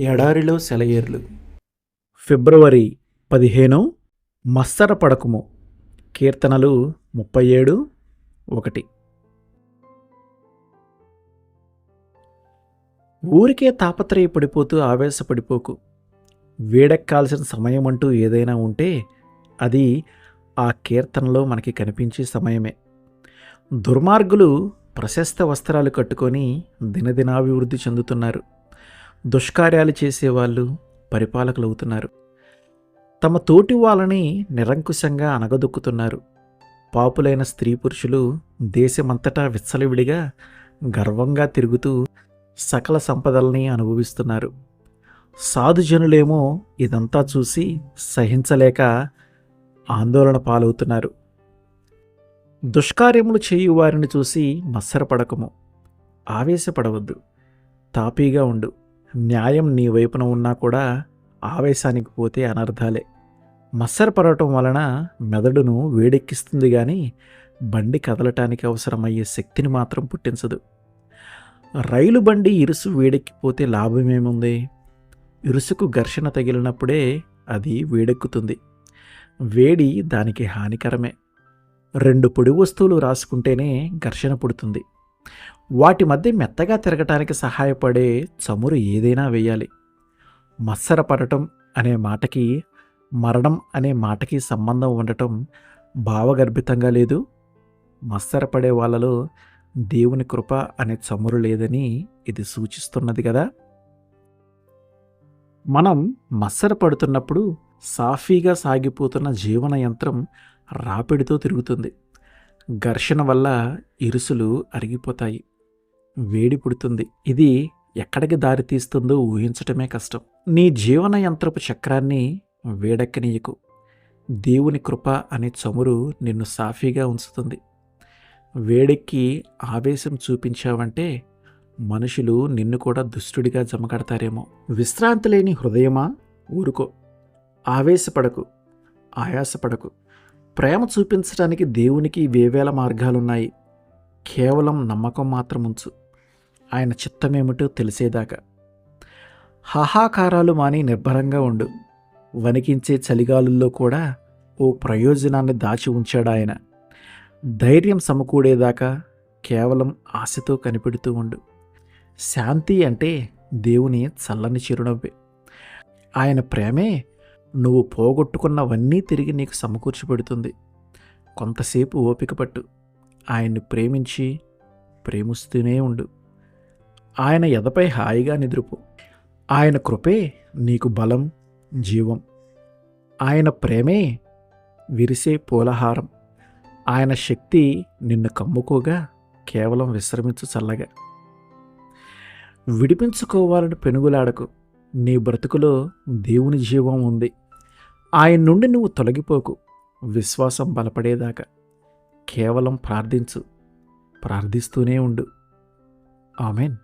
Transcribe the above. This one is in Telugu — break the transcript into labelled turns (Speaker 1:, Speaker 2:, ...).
Speaker 1: ఎడారిలో సెలయేర్లు. ఫిబ్రవరి 15. మత్సర పడకుము. కీర్తనలు 37:1. ఊరికే తాపత్రయపడిపోతూ ఆవేశపడిపోకు. వేడెక్కాల్సిన సమయం అంటూ ఏదైనా ఉంటే అది ఆ కీర్తనలో మనకి కనిపించే సమయమే. దుర్మార్గులు ప్రశస్త వస్త్రాలు కట్టుకొని దినదినాభివృద్ధి చెందుతున్నారు. దుష్కార్యాలు చేసేవాళ్ళు పరిపాలకులు అవుతున్నారు. తమ తోటి వాళ్ళని నిరంకుశంగా అణగదొక్కుతున్నారు. పాపులైన స్త్రీ పురుషులు దేశమంతటా విచ్చలవిడిగా గర్వంగా తిరుగుతూ సకల సంపదల్ని అనుభవిస్తున్నారు. సాధుజనులేమో ఇదంతా చూసి సహించలేక ఆందోళన పాలవుతున్నారు. దుష్కార్యములు చేయు వారిని చూసి మత్సరపడకము. ఆవేశపడవద్దు, తాపీగా ఉండు. న్యాయం నీ వైపున ఉన్నా కూడా ఆవేశానికి పోతే అనర్థాలే. మత్సరపడటం వలన మెదడును వేడెక్కిస్తుంది కానీ బండి కదలటానికి అవసరమయ్యే శక్తిని మాత్రం పుట్టించదు. రైలు బండి ఇరుసు వేడెక్కిపోతే లాభమేముంది? ఇరుసుకు ఘర్షణ తగిలినప్పుడే అది వేడెక్కుతుంది. వేడి దానికి హానికరమే. 2 పొడి వస్తువులు రాసుకుంటేనే ఘర్షణ పుడుతుంది. వాటి మధ్య మెత్తగా తిరగటానికి సహాయపడే చమురు ఏదైనా వేయాలి. మత్సరపడటం అనే మాటకి మరణం అనే మాటకి సంబంధం ఉండటం భావగర్భితంగా లేదు. మత్సరపడే వాళ్ళలో దేవుని కృప అనే చమురు లేదని ఇది సూచిస్తున్నది కదా. మనం మత్సరపడుతున్నప్పుడు సాఫీగా సాగిపోతున్న జీవన యంత్రం రాపిడితో తిరుగుతుంది. ఘర్షణ వల్ల ఇరుసులు అరిగిపోతాయి, వేడి పుడుతుంది. ఇది ఎక్కడికి దారి తీస్తుందో ఊహించటమే కష్టం. నీ జీవన యంత్రపు చక్రాన్ని వేడెక్కనీయకు. దేవుని కృప అనే చమురు నిన్ను సాఫీగా ఉంచుతుంది. వేడెక్కి ఆవేశం చూపించావంటే మనుషులు నిన్ను కూడా దుష్టుడిగా జమకడతారేమో. విశ్రాంతి లేని హృదయమా, ఊరుకో. ఆవేశపడకు, ఆయాసపడకు. ప్రేమ చూపించడానికి దేవునికి వేవేల మార్గాలున్నాయి. కేవలం నమ్మకం మాత్రం ఉంచు, ఆయన చిత్తమేమిటో తెలిసేదాకా. హాహాకారాలు మాని నిర్భరంగా ఉండు. వణికించే చలిగాలుల్లో కూడా ఓ ప్రయోజనాన్ని దాచి ఉంచాడు ఆయన. ధైర్యం సమకూడేదాకా కేవలం ఆశతో కనిపెడుతూ ఉండు. శాంతి అంటే దేవుని చల్లని చిరునవ్వే. ఆయన ప్రేమే నువ్వు పోగొట్టుకున్నవన్నీ తిరిగి నీకు సమకూర్చి పెడుతుంది. కొంతసేపు ఓపిక పట్టు. ఆయన్ని ప్రేమించి ప్రేమిస్తూనే ఉండు. ఆయన ఎదపై హాయిగా నిద్రపో. ఆయన కృపే నీకు బలం, జీవం. ఆయన ప్రేమే విరిసే పూలహారం. ఆయన శక్తి నిన్ను కమ్ముకోగా కేవలం విశ్రమించు చల్లగా. విడిపించుకోవాలని పెనుగులాడకు. నీ బ్రతుకులో దేవుని జీవం ఉంది. ఆయన నుండి నువ్వు తొలగిపోకు. విశ్వాసం బలపడేదాకా కేవలం ప్రార్థించు, ప్రార్థిస్తూనే ఉండు. ఆమెన్.